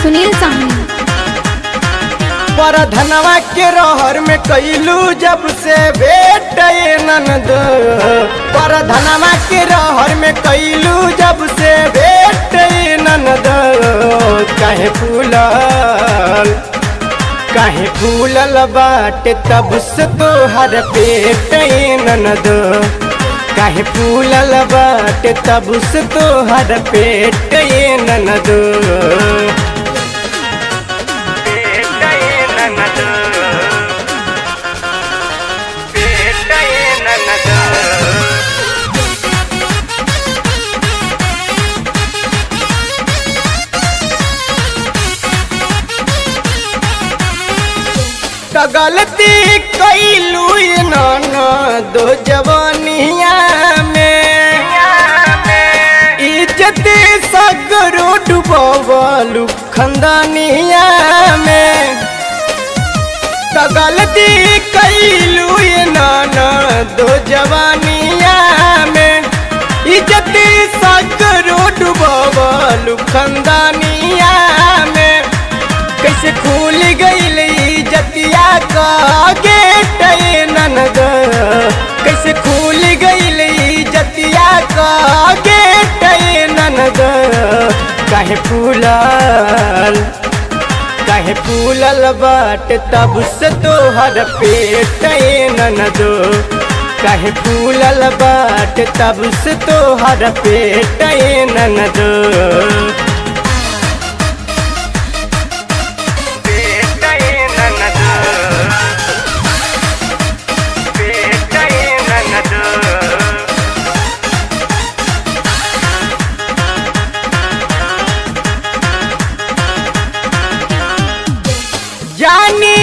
सुनील साहनी। पर धनवा के रहर में कैलू जब से भेट ननद, पर धनवा के रहर में कैलू जब से भेट ननद। काहे फूलल बाटे तब से तोहर पेट ननद, काहे फूलल बाटे तब से तोहर पेट ननद। गलती कैलू ननद जवानिया में, इज्जत सगरो डुबवलू खंदानिया में। गलती कैलू ननद जवानिया में, इज्जत सगरो डुबवलू खंदानिया में। कैसे खुल गईल इज्जतिया का गेट ननद, कैसे खुल गईल इज्जतिया का गेट ननद। काहे फूलल बाट तब से तोहर पेट ननद, काहे फूलल बाट तब से तोहर पेट ननद। जानी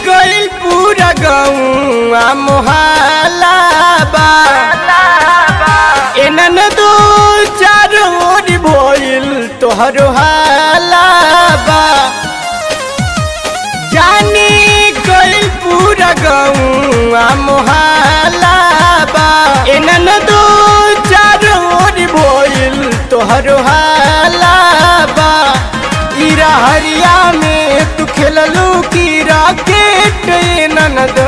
गइल पूरा गौआ मोहल्ला बा, एनन दो चार ओर भइल तोहरो हाला बा। जानी गइल पूरा गौआ मोहल्ला बा, एनन दो चार ओर भइल तोहरो हाला बा। इरा हरिया में तू खेललू की राकेट ननद,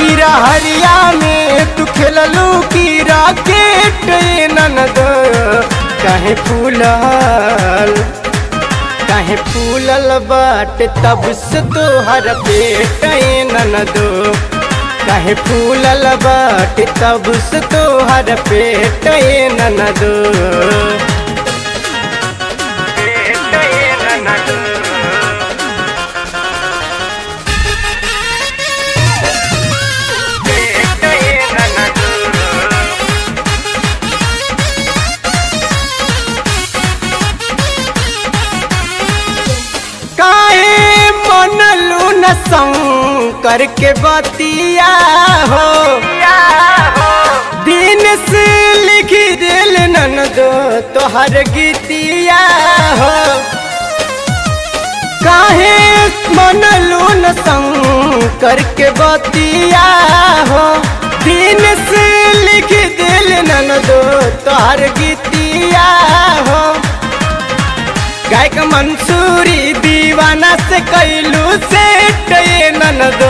इरा हरिया में तू खेललू की राकेट ननद। काहे फूलल बाट तब से तोहर पेट ननद, काहे फूलल बाट तब से तोहर पेट ननद। शंकर के बतिया हो, दिन से लिख दिल ननद तोहर गीतिया हो। काहे मनलू न शंकर के बतिया हो, दिन से लिख दिल ननद तोहर गीतिया हो। गायक मंसूरी दीवाना से कैलू सेट ननद,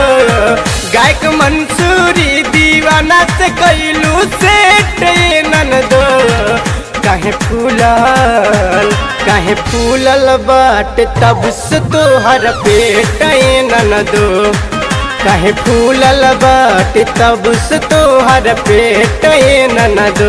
गायक मंसूरी दीवाना से कैलू सेट ननद। काहे फूलल बाट तब से तोहर पेट ननद, काहे फूलल बाट तब से तोहर पेट ननद।